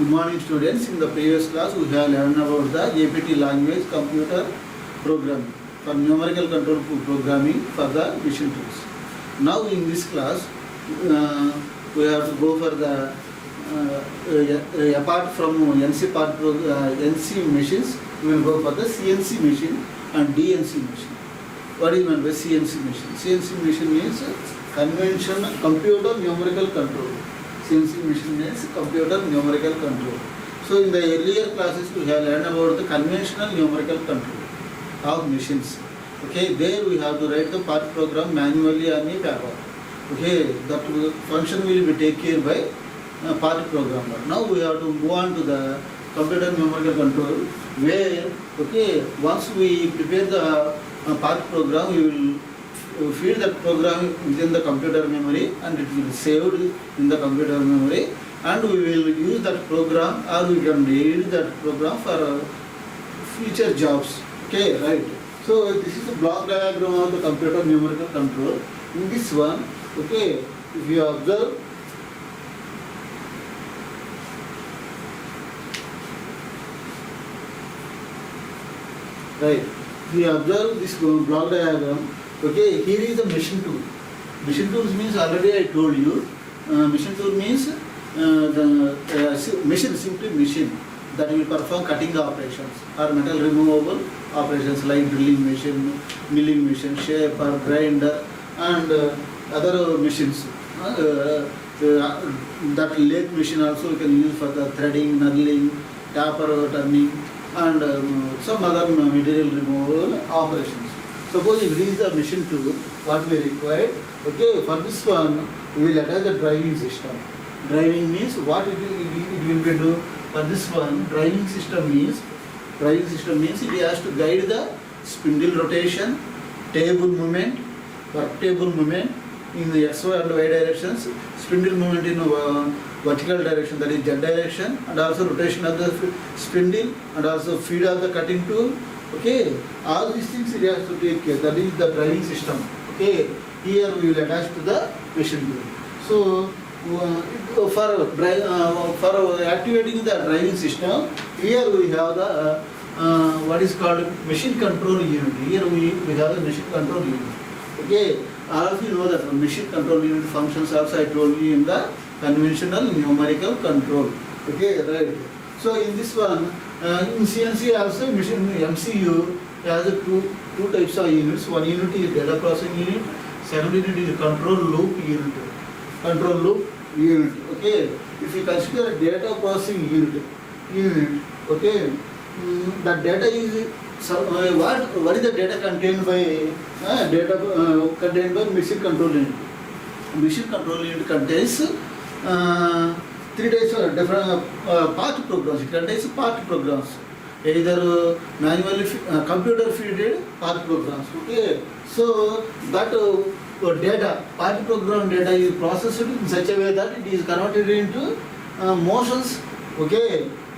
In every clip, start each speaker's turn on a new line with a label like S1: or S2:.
S1: Good morning, students. In the previous class, we have learned about the APT language computer programming for numerical control programming for the machine tools. Now, in this class, we have to go for the apart from NC machines, we will go for the CNC machine and DNC machine. What is meant by CNC machine? CNC machine means conventional computer numerical control. CNC machine means computer numerical control. So in the earlier classes we have learned about the conventional numerical control of machines. Okay, there we have to write the part program manually on a paper. Okay, that function will be taken care by part programmer. Now we have to move on to the computer numerical control, where once we prepare the part program, we will feed that program within the computer memory and it will be saved in the computer memory, and we will use that program or we can read that program for future jobs. Okay, right. So this is the block diagram of the computer numerical control. In this one, if you observe, right, we observe this block diagram. Okay, here is the machine tool. Machine tools means already I told you. Machine tool means the machine, simply machine that will perform cutting operations or metal removable operations like drilling machine, milling machine, shaper, grinder, and other machines. That lathe machine also you can use for the threading, knurling, taper turning, and some other material removal operations. Suppose if this is the machine tool, what we require, for this one we will attach the driving system. Driving means what it will be do for this one. Driving system means it has to guide the spindle rotation, table movement, work table movement in the X, Y and Y directions, spindle movement in vertical direction, that is Z direction, and also rotation of the spindle, and also feed of the cutting tool. All these things it has to take care. That is the driving system. Here we will attach to the machine tool. So for activating the driving system, here we have the what is called machine control unit. Here we have the machine control unit. All of you know that machine control unit functions also I told you in the conventional numerical control. Right. So in this one, in CNC also machine MCU has two types of units. One unit is data processing unit, second unit is control loop unit. Control loop unit. If you consider data processing unit, that data is what is the data contained by machine control unit. Machine control unit contains three types of different part programs. It contains part programs, either manually computer feeded part programs. So that data, part program data is processed in such a way that it is converted into motions.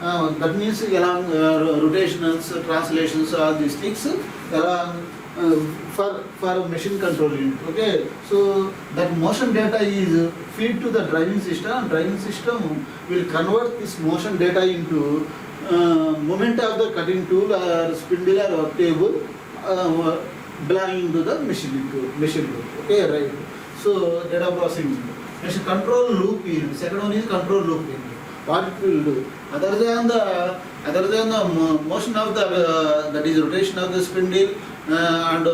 S1: That means along rotationals, translations, all these things along for machine control unit. So that motion data is feed to the driving system, and driving system will convert this motion data into movement of the cutting tool or spindle or work table belonging to the machine tool. Right. So data processing. Machine control loop unit. Second one is control loop unit. What it will do? Other than the motion of the that is rotation of the spindle and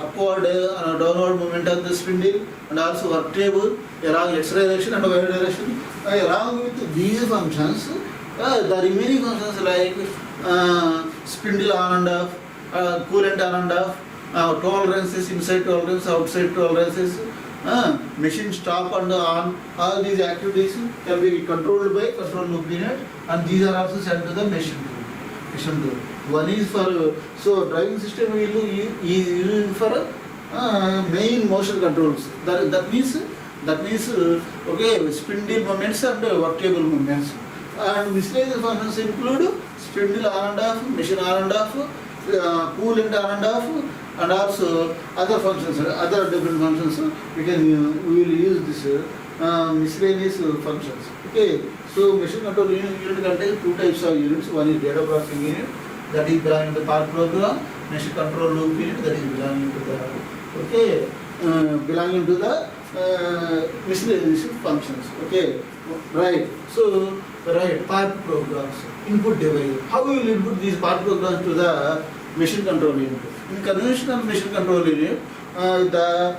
S1: upward downward movement of the spindle, and also work table along X direction and Y direction, along with these functions, the remaining functions like spindle on and off, coolant on and off, tolerances, inside tolerance, outside tolerances, machine stop and on, all these activities can be controlled by control loop unit, and these are also sent to the machine tool. One is for, so driving system will use for main motion controls. That means spindle movements and work table movements. And miscellaneous functions include spindle on and off, machine on and off, coolant on and off, and also other functions, other different functions. We will use this miscellaneous functions. So machine control unit contains two types of units. One is data processing unit, that is belonging to the part program. Machine control loop unit, that is belonging to the belonging to the miscellaneous functions. Okay, right. So right, part programs, input device. How we will input these part programs to the machine control unit? In conventional machine control unit, the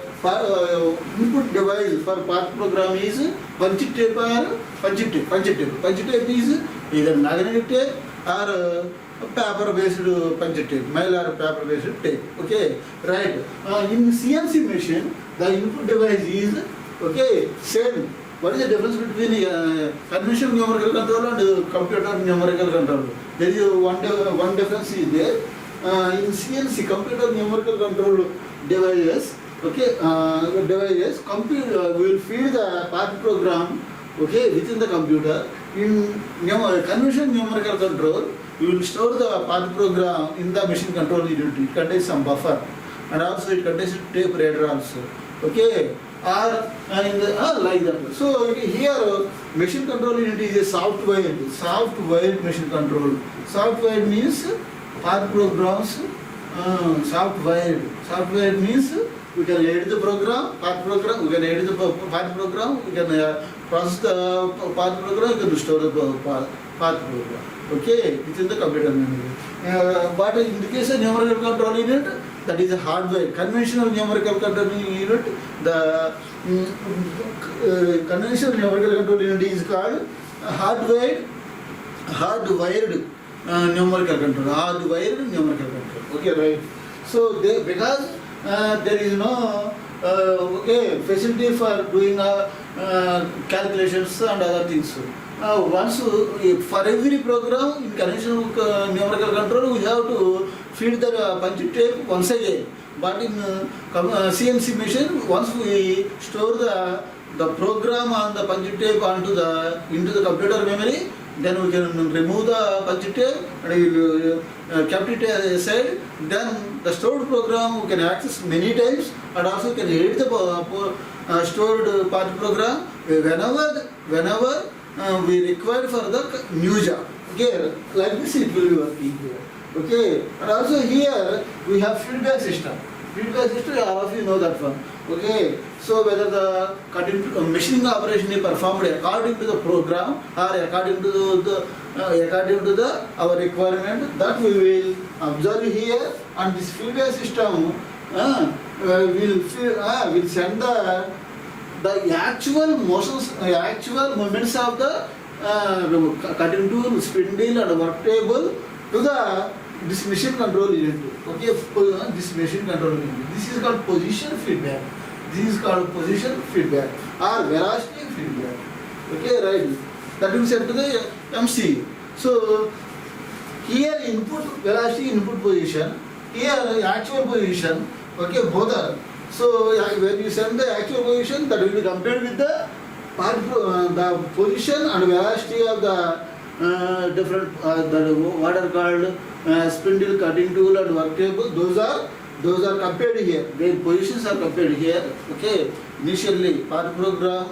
S1: input device for part program is punch tape or punch tape. Punch tape is either magnetic tape or paper based punch tape, mail or paper based tape. Okay, right. In CNC machine, the input device is okay same. What is the difference between conventional numerical control and computer numerical control? There is one difference is there. In CNC, computer numerical control devices, okay, devices, computer will feed the part program, okay, within the computer. In conventional numerical control, you will store the part program in the machine control unit. It contains some buffer, and also it contains tape reader also, okay, or in the like that. So here machine control unit is a soft-wired machine control. Soft-wired means part programs, soft-wired means we can edit the program, part program, we can edit the part program, we can process the part program, we can store the part program. Okay, it's in the computer memory. But in the case of numerical control unit, that is a hardware. Conventional numerical control unit, the conventional numerical control unit is called hardwired numerical control. Hardwired numerical control. Okay, right. So because there is no facility for doing calculations and other things. Once for every program in conventional numerical control, we have to feed the punch tape once again. But in CNC machine, once we store the program on the punch tape into the computer memory, then we can remove the punch tape and we will kept it aside. Then the stored program we can access many times, and also can edit the stored part program whenever we require for the new job. Okay, like this it will be working here. Okay, and also here we have feedback system. Feedback system, all of you know that one. Okay, so whether the machining operation is performed according to the program or according to our requirement, that we will observe here, and this feedback system will send the actual motions, actual movements of the cutting tool, spindle and work table to this machine control unit. Okay, this machine control unit. This is called position feedback. This is called position feedback or velocity feedback. Okay, right. That will send to the MC. So here input velocity, input position. Here actual position. Okay, both are. So when you send the actual position, that will be compared with the position and velocity of the different what are called spindle, cutting tool and work table. Those are compared here. Their positions are compared here. Okay, initially part program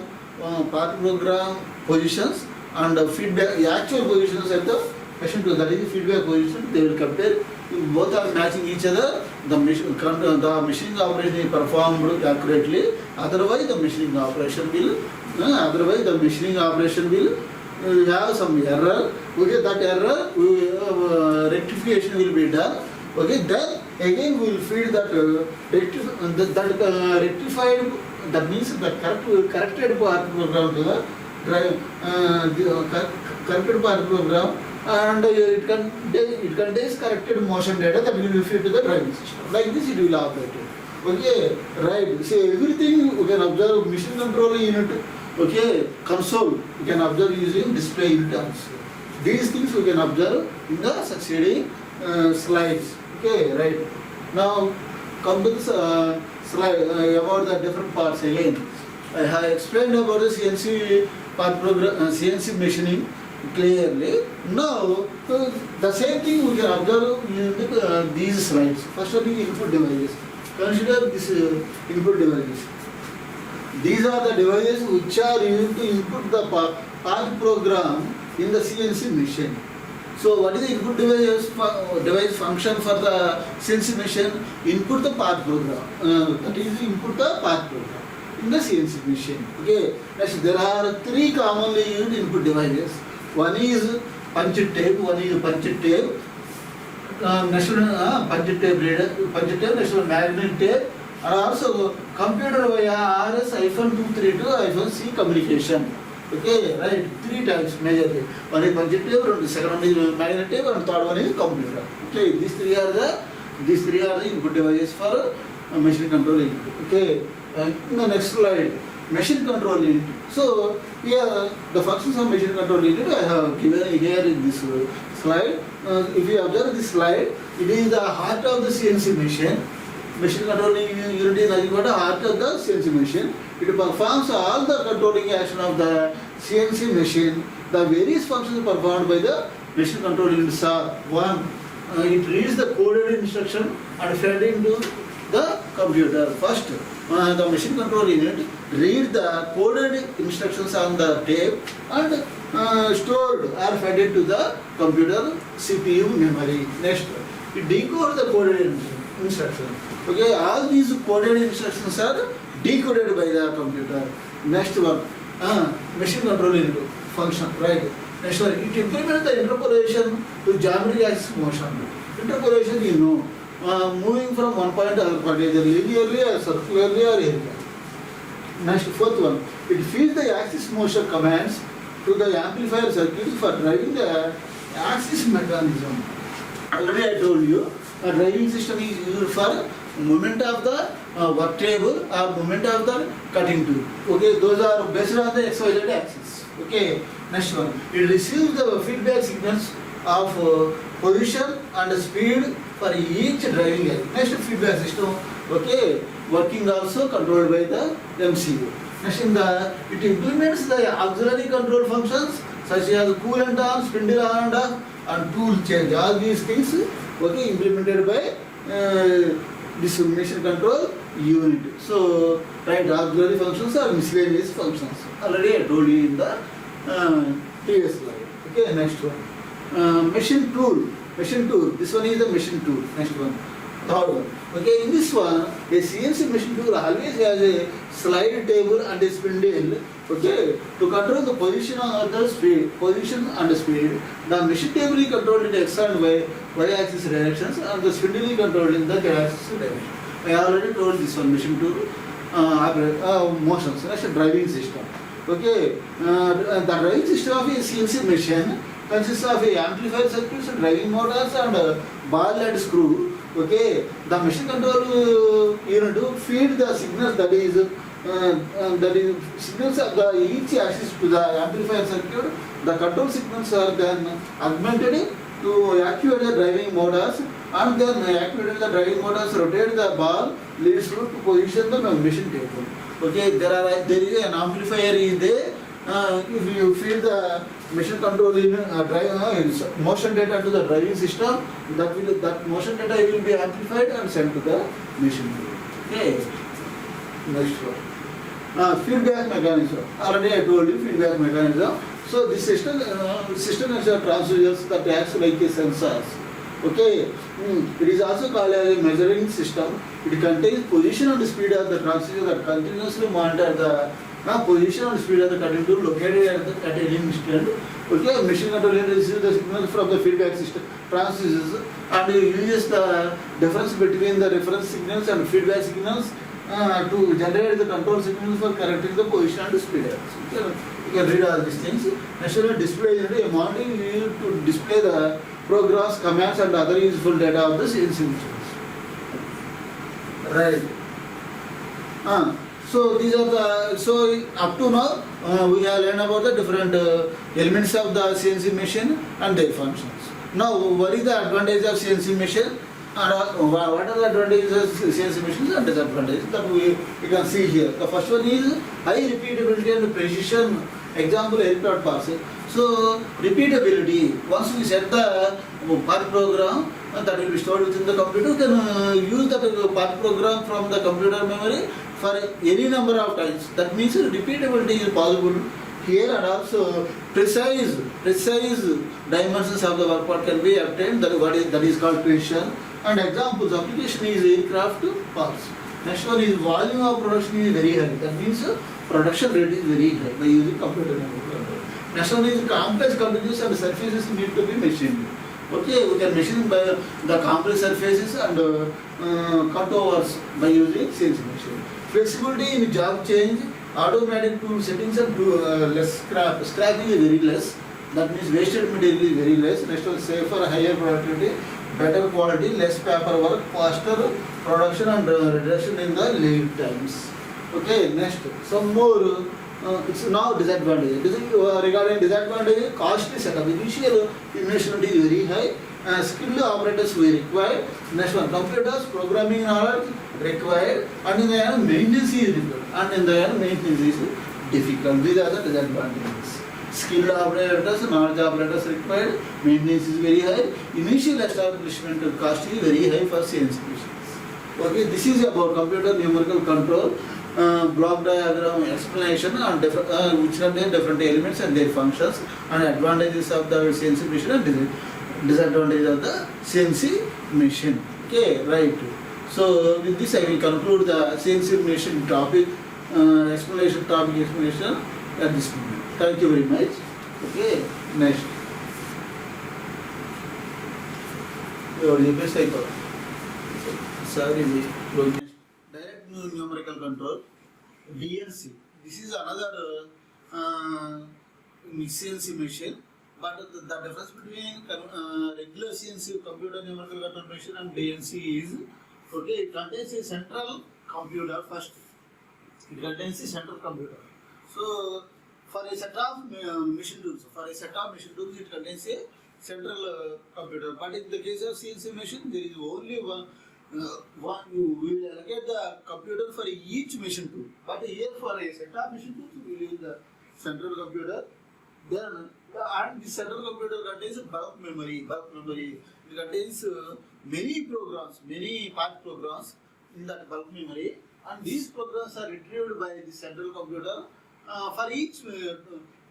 S1: positions and feedback actual positions at the machine tool. That is the feedback position. They will compare. If both are matching each other, the machining operation is performed accurately. Otherwise, the machining operation will have some error. Okay, that error rectification will be done. Okay, then again we will feed that rectified. That means the corrected part program to the corrected part program. And it contains corrected motion data that will be fed to the driving system. Like this it will operate. Okay, right. See, everything you can observe machine control unit. Okay, console you can observe using display unit also. These things you can observe in the succeeding slides. Okay, right. Now come to this slide about the different parts again. I have explained about the CNC part program, CNC machining clearly. Now the same thing we can observe in these slides. First of all, input devices. Consider this input devices. These are the devices which are used to input the part program in the CNC machine. So what is the input device function for the CNC machine? Input the part program. That is input the part program in the CNC machine. Okay. Next, there are three commonly used input devices. One is punch tape. Next one punch tape reader. Next one magnet tape. And also computer via RS-232-C communication. Okay, right. Three types majorly. One is punch tape, second one is magnet tape, and third one is computer. Okay, these three are the input devices for machine control unit. Okay, in the next slide, machine control unit. So here the functions of machine control unit I have given here in this slide. If you observe this slide, it is the heart of the CNC machine. Machine controlling unit is nothing but the heart of the CNC machine. It performs all the controlling action of the CNC machine. The various functions performed by the machine control units are: one, it reads the coded instruction and fed into the computer. First, the machine control unit reads the coded instructions on the tape and stored or fed into the computer CPU memory. Next, it decodes the coded instruction. Okay, all these coded instructions are decoded by the computer. Next one, machine control unit function, right? Next one, it implements the interpolation to geometry axis motion. Interpolation, moving from one point to other point, either linearly or circularly or area. Next, fourth one, it feeds the axis motion commands to the amplifier circuit for driving the axis mechanism. Already I told you, a driving system is used for movement of the work table or movement of the cutting tool. Okay, those are based on the XYZ axis. Okay, next one, it receives the feedback signals of position and speed for each driving edge. Next, feedback system. Okay, working also controlled by the MCU. Next, it implements the auxiliary control functions such as coolant on, spindle on and off, and tool change. All these things, okay, implemented by this machine control unit. So, right, auxiliary functions are miscellaneous functions. Already I told you in the previous slide. Okay, next one. Machine tool. This one is the machine tool. Next one. Third one. Okay, in this one, a CNC machine tool always has a slide table and a spindle. Okay, to control the position and the speed. The machine table is controlled in X and Y-axis directions, and the spindle is controlled in the Z-axis direction. I already told this one, machine tool motions. That's a driving system. Okay, the driving system of a CNC machine consists of a amplifier circuits, driving motors, and ball and screw. Okay, the machine control unit feed the signals that is signals of the each axis to the amplifier circuit. The control signals are then augmented to activate the driving motors, and then activated the driving motors rotate the ball leads to position the machine table. Okay, there is an amplifier is there. If you feed the machine control motion data to the driving system, that motion data will be amplified and sent to the machine. Okay. Next one. Feedback mechanism. Already I told you feedback mechanism. So this system has a transducers that acts like a sensors. Okay. It is also called as a measuring system. It contains position and speed of the transducer that continuously monitor the position and speed of the cutting tool located at any instant. Okay, machine control unit receives the signals from the feedback system transducers and uses the difference between the reference signals and feedback signals to generate the control signals for correcting the position and speed. You can read all these things. Next, display unit, a monitor used to display the programs, commands, and other useful data of the CNC machines. Right. So these are the up to now we have learned about the different elements of the CNC machine and their functions. Now, what is the advantage of CNC machine and what are the advantages of CNC machines and disadvantages that we can see here. The first one is high repeatability and precision. Example, aircraft parts. So repeatability. Once we set the part program that will be stored within the computer, then use that part program from the computer memory for any number of times. That means repeatability is possible here, and also precise dimensions of the work part can be obtained. That is called precision. And examples application is aircraft parts. Next one is volume of production is very high. That means production rate is very high by using computer numerical control. Next one is complex continuous and surfaces need to be machined. Okay, we can machine by the complex surfaces and contours by using CNC machine. Flexibility in job change, automatic tool settings and less scrap. Scrap is very less. That means wasted material is very less. Next one, safer, higher productivity, better quality, less paperwork, faster production and reduction in the lead times. Okay, next some more. It's now disadvantage. Regarding disadvantage, costly setup. Initial investment is very high. Skilled operators we required. Next one, computers, programming knowledge required, and in the end, maintenance is required. And in the end, maintenance is difficult. These are the disadvantages. Skilled operators, knowledge operators required. Maintenance is very high. Initial establishment cost is very high for CNC machines. Okay, this is about computer numerical control. Block diagram explanation on which contain different elements and their functions, and advantages of the CNC machine and disadvantages of the CNC machine. Okay, right. So with this I will conclude the CNC machine topic explanation at this moment. Thank you very much. Okay, next. Sorry, direct numerical control, DNC. This is another CNC machine, but the difference between regular CNC computer numerical control machine and DNC is, okay, it contains a central computer first. It contains a central computer. So for a set of machine tools, it contains a central computer. But in the case of CNC machine, there is only one. We will allocate the computer for each machine tool. But here for a set of machine tools, we will use the central computer. Then and the central computer contains bulk memory. It contains many programs, many part programs in that bulk memory, and these programs are retrieved by the central computer for each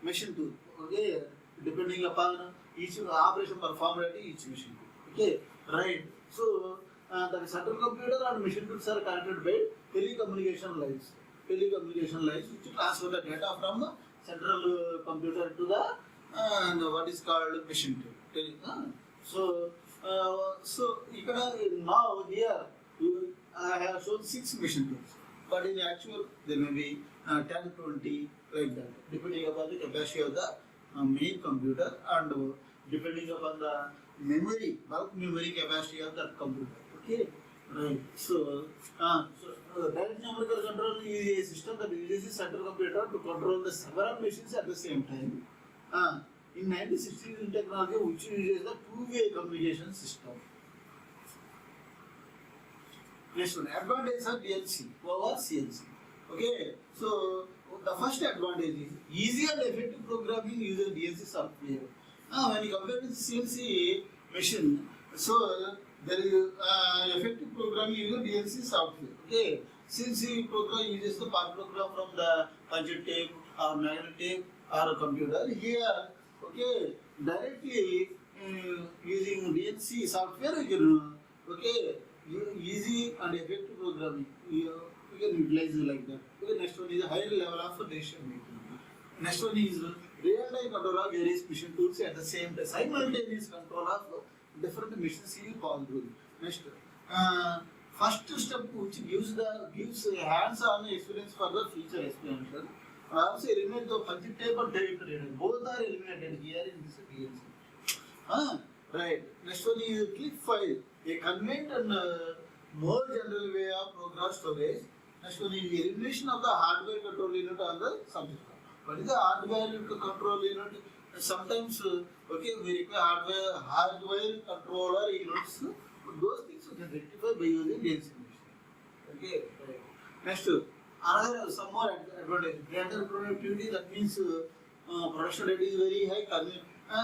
S1: machine tool. Okay, depending upon each operation performed at each machine tool. Okay, right. So the central computer and machine tools are connected by telecommunication lines. Which transfer the data from the central computer to the what is called machine tool. So now here I have shown 6 machine tools, but in actual there may be 10, 20 like that, depending upon the capacity of the main computer and depending upon the bulk memory capacity of that computer. Okay, right. So direct numerical control is a system that uses a central computer to control the several machines at the same time. In 1960s in technology, which uses the two-way communication system. Next one, advantage of DNC over CNC. Okay, so the first advantage is easy and effective programming using DNC software. When you compare with CNC machine, so there is effective programming using DNC software. Okay, CNC program uses the part program from the punched tape or magnetic tape or a computer. Here, okay, directly using DNC software, you can easy and effective programming. You can utilize it like that. Okay, next one is a higher level of decision making. Next one is real-time control of various machine tools at the same time. Simultaneous control of different machines is possible. Next, first step which gives hands-on experience for the future explanation. Also eliminate the punched tape and tape reader. Both are eliminated here in this DNC. Right. Next one is click file, a convenient and more general way of program storage. Next one is elimination of the hardware control unit on the subject. What is the hardware control unit? Sometimes we require hardware controller units. Those things we can rectify by using DNC machine. Okay. Right. Next, another some more advantage. Greater productivity. That means production rate is very high.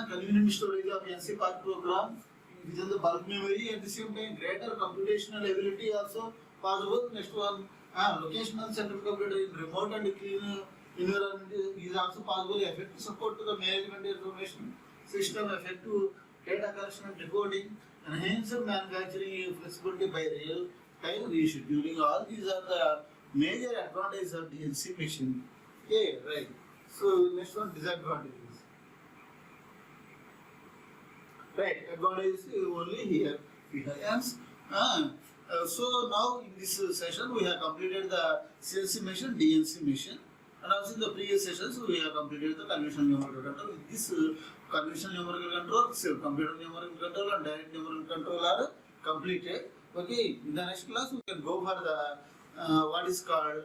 S1: Convenient storage of NC part program within the bulk memory. At the same time, greater computational ability also possible. Next one, locational central computer in remote and clean Environment is also possible. Effective support to the management information system, effective data collection and decoding, enhanced manufacturing flexibility by real time rescheduling. All these are the major advantages of DNC machine. Okay, right. So next one, disadvantages. Right, advantage is only here. Hence, so now in this session we have completed the CNC machine, DNC machine, and also in the previous sessions we have completed the conventional numerical control. With this conventional numerical control, computer numerical control and direct numerical control are completed. Okay, in the next class we can go for the what is called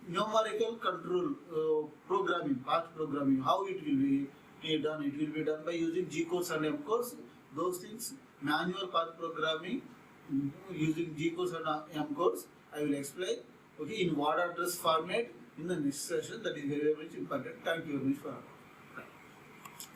S1: numerical control programming, path programming. How it will be done? It will be done by using G codes and M codes. Those things, manual path programming using G codes and M codes, I will explain. Okay, in word address format in the next session. That is very much important. Thank you very much for